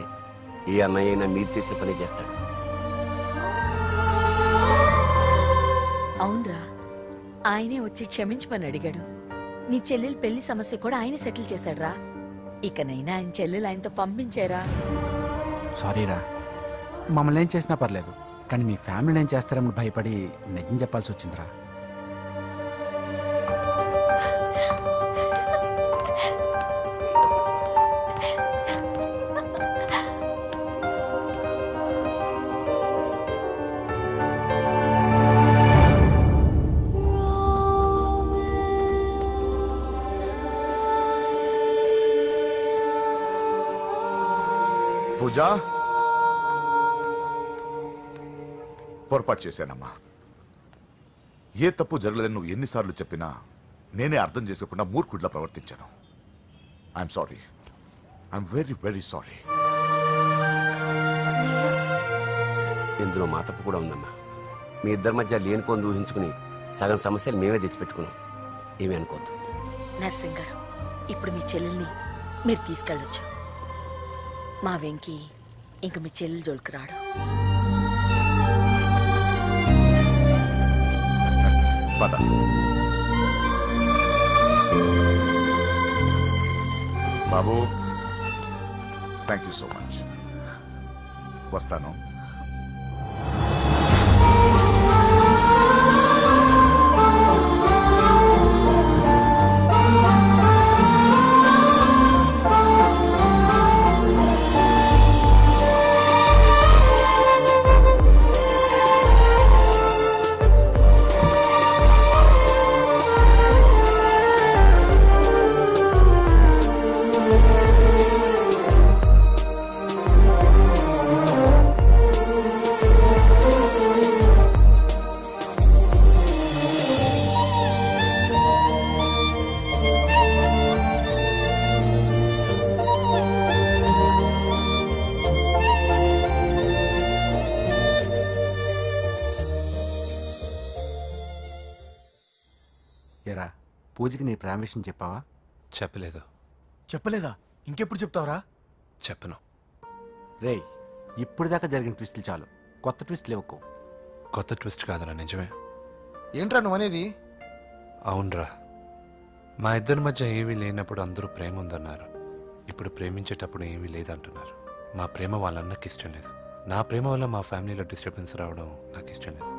ఏ అన్నయ్య అయినా మీరు చేసిన పనే చేస్తాడు. అవునరా, ఆయనే వచ్చి క్షమించమని అడిగాడు. నీ చెల్లెలు పెళ్లి సమస్య కూడా ఆయన సెటిల్ చేశాడ్రా. ఇకనైనా ఆయన చెల్లెలు ఆయనతో పంపించారా? సారీరా, మమ్మల్ని ఏం చేసినా పర్లేదు, కానీ మీ ఫ్యామిలీని ఏం చేస్తారని భయపడి నిజం చెప్పాల్సి వచ్చిందిరా. పూజా, పొరపాటు చేశానమ్మా. ఏ తప్పు జరగలేదని నువ్వు ఎన్నిసార్లు చెప్పినా నేనే అర్థం చేసుకోకుండా మూర్ఖుడిలా ప్రవర్తించాను. I'm sorry. I'm very very sorry. ఇందులో మా తప్పు కూడా ఉందమ్మా. మీ ఇద్దరి మధ్య లేనిపోని ఊహించుకుని సగం సమస్యలు మేమే తెచ్చిపెట్టుకున్నాం. ఏమీ అనుకోవద్దు. నర్సింగ్ గారు, ఇప్పుడు మీ చెల్లెల్ని మీరు తీసుకెళ్ళొచ్చు. మా వెంకీ ఇంక మీ చెల్లెలు జోలికి రాడు. పద. బాబు, థ్యాంక్ యూ సో మచ్. వస్తాను. ఏరా, పూజకి నీ ప్రేమ విషయం చెప్పావా? చెప్పలేదు. చెప్పలేదా? ఇంకెప్పుడు చెప్తావరా? చెప్పను. రేయ్, ఇప్పుడు దాకా జరిగిన ట్విస్టులు చాలు, కొత్త ట్విస్ట్ లేవుకో. కొత్త ట్విస్ట్ కాదురా, నిజమే. ఏంట్రా నువ్వు అనేది? అవునరా, మా ఇద్దరి మధ్య ఏమీ లేనప్పుడు అందరూ ప్రేమ ఉందన్నారు. ఇప్పుడు ప్రేమించేటప్పుడు ఏమీ లేదంటున్నారు. మా ప్రేమ వాళ్ళన్నకి ఇష్టం లేదు. నా ప్రేమ వల్ల మా ఫ్యామిలీలో డిస్టర్బెన్స్ రావడం నాకు ఇష్టం లేదు.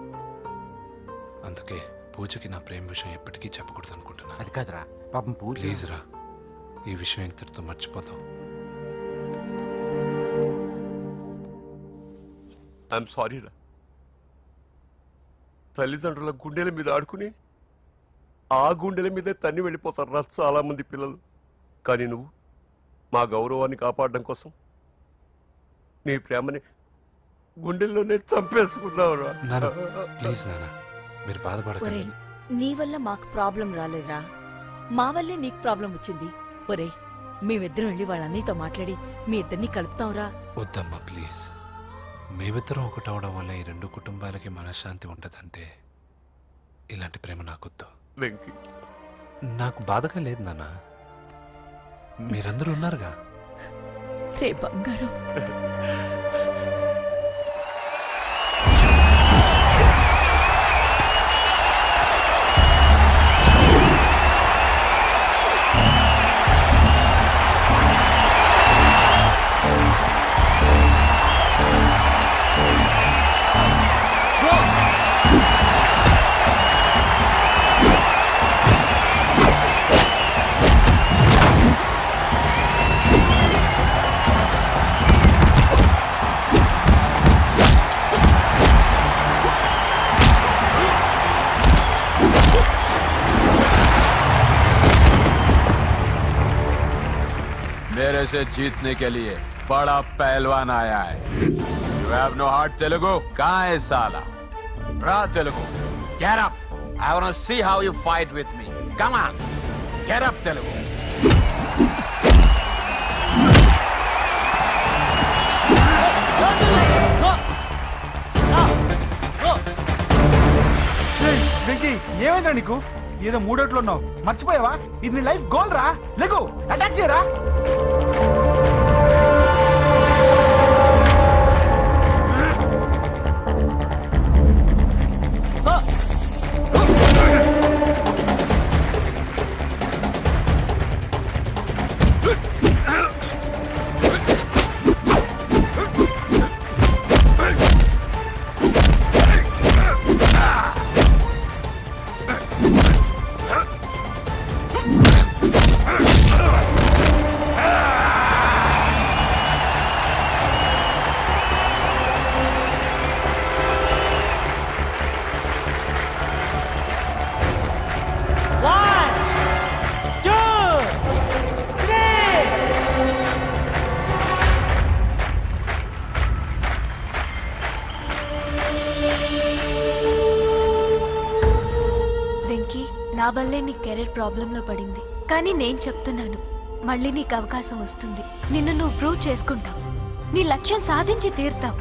అందుకే పూజకి నా ప్రేమ విషయం ఎప్పటికీ చెప్పకూడదు అనుకుంటున్నా. అది కాదురా, పాపం పూజ. ప్లీజ్ రా, ఈ విషయం ఇంతటితో మర్చిపోతాం. ఐఎమ్ సారీ రా. తల్లిదండ్రుల గుండెల మీద ఆడుకుని ఆ గుండెల మీదే తన్ని వెళ్ళిపోతారు రా చాలా మంది పిల్లలు. కానీ నువ్వు మా గౌరవాన్ని కాపాడడం కోసం నీ ప్రేమని గుండెల్లోనే చంపేసుకున్నావురా. ప్లీజ్ నాన్న, మీరు బాధపడకండి. నీ వల్ల మాకు ప్రాబ్లం రాలేదురా, మా వల్లే నీకు ప్రాబ్లం వచ్చింది. ఒరే, మేమిద్దరం వెళ్ళి వాళ్ళ అన్నయ్యతో మాట్లాడి మీ ఇద్దరిని కలుపుతాంరా. వద్దమ్మా ప్లీజ్. మేమిద్దరం ఒకటవడం వల్ల ఈ రెండు కుటుంబాలకి మనశ్శాంతి ఉంటదంటే ఇలాంటి ప్రేమ నాకొద్దు. నాకు బాధగా లేదు నాన్న, మీరందరూ ఉన్నారుగా. రే బంగారం. मेरे से जीतने के लिए बड़ा पहलवान आया है. You have no heart, Telugu? कहाँ है साला? Ra Telugu. Get up. I want to see how you fight with me. Come on. Get up, Telugu. Venky, ఏమైందా నీకు? ఏదో మూడోట్లో ఉన్నావు, మర్చిపోయావా? ఇది నీ లైఫ్ గోల్ రా. లేకు, అటాక్ చేయరా. నా వల్లే నీ కెరీర్ ప్రాబ్లంలో పడింది. కానీ నేను చెప్తున్నాను, మళ్ళీ నీకు అవకాశం వస్తుంది. నిన్ను నువ్వు ప్రూవ్ చేసుకుంటావు. నీ లక్ష్యం సాధించి తీరుతావు.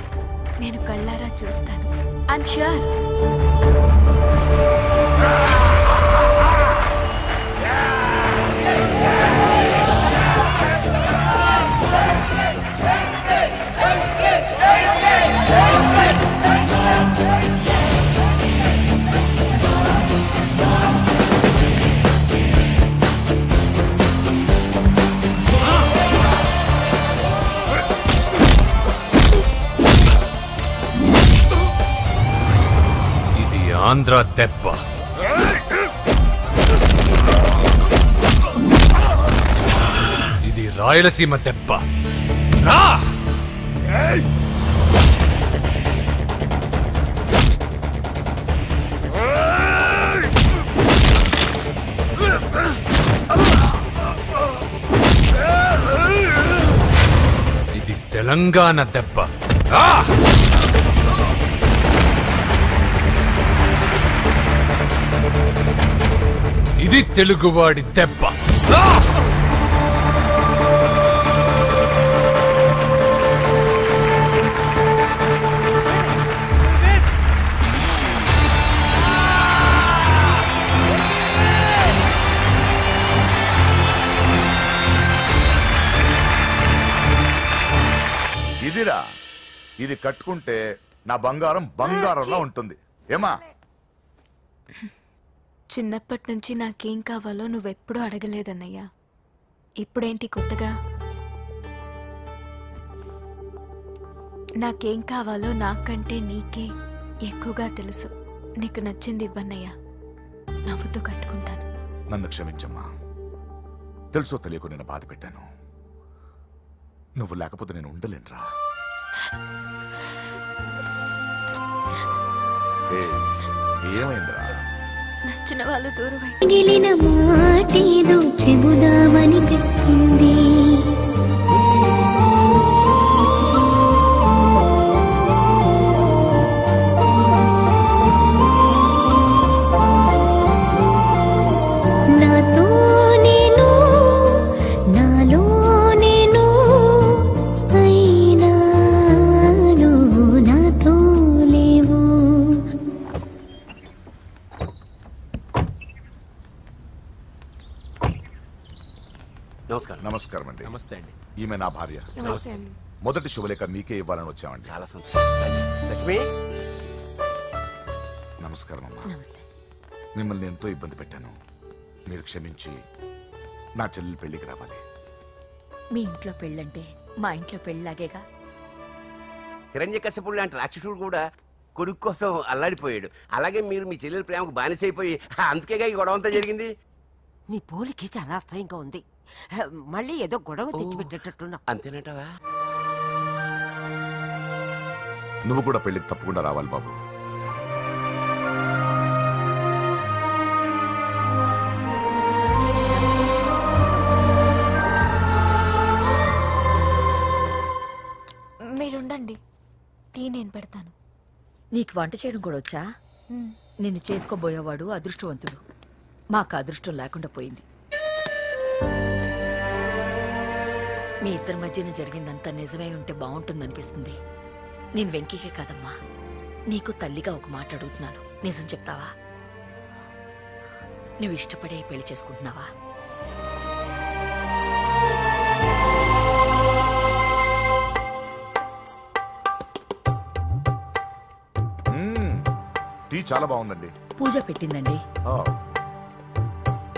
నేను కళ్ళారా చూస్తాను. I'm sure. ఆంధ్ర దెబ్బ. ఇది రాయలసీమ దెబ్బ. రా! ఇది తెలంగాణ దెబ్బ. రా! ఇది తెలుగువాడి దెబ్బ. ఇదిరా, ఇది కట్టుకుంటే నా బంగారం బంగారంలో ఉంటుంది. ఏమా? చిన్నప్పటి నుంచి నాకేం కావాలో నువ్వెప్పుడూ అడగలేదన్నయ్యా. ఇప్పుడేంటి కొత్తగా? నాకేం కావాలో నాకంటే నీకే ఎక్కువగా తెలుసు. నీకు నచ్చింది ఇవ్వన్నయ్యా, నవ్వుతూ కట్టుకుంటాను. నన్ను క్షమించమ్మా. తెలుసో తెలియకు నేను బాధ పెట్టాను. నువ్వు లేకపోతే నేను ఉండలేనురా. ఏమైందిరా? నచ్చిన వాళ్ళు దూరమై మిగిలిన మాటేదో చెబుదామనిపిస్తుంది. నాతో నేను నాలో నమస్కారం. నమస్కారం అండి. నమస్తే అండి. ఈమె నా భార్య. నమస్తే అండి. మొదటి శుభలేఖ మీకే ఇవ్వాలని వచ్చామండి. చాలా సంతోషం. లక్ష్మి నమస్కారం అమ్మా. మిమ్మల్ని ఎంతో ఇబ్బంది పెట్టాను. మీరు క్షమించి నా చెల్లెలు పెళ్లికి రావాలి. మీ ఇంట్లో పెళ్ళంటే మా ఇంట్లో పెళ్ళలాగేగా. హిరణ్యకశిపుడు లాంటి రాక్షసుడు కూడా కొడుకు కోసం అల్లాడిపోయాడు. అలాగే మీరు మీ చెల్లెల ప్రేమకు బానిసైపోయి అందుకేగా ఈ గొడవ అంతా జరిగింది. నీ పోలికి చాలా అసహ్యంగా ఉంది. మళ్ళీ ఏదో గొడవ తెచ్చిపెట్టేటట్టున్నా. అంతేనంటావా? నువ్వు కూడా పెళ్లికి తప్పకుండా రావాలి బాబు. మీరుండండి, టీ నేను పెడతాను. నీకు వంట చేయడం కూడా వచ్చా? నిన్ను చేసుకోబోయేవాడు అదృష్టవంతుడు. మాకు అదృష్టం లేకుండా పోయింది. మీ ఇద్దరి మధ్యన జరిగిందంతా నిజమై ఉంటే బాగుంటుందనిపిస్తుంది. నేను వెంకీకే కాదమ్మా, నీకు తల్లిగా ఒక మాట అడుగుతున్నాను. నిజం చెప్తావా? నువ్వు ఇష్టపడే పెళ్లి చేసుకుంటున్నావా? టీ చాలా బాగుందండి. పూజ పెట్టిందండి.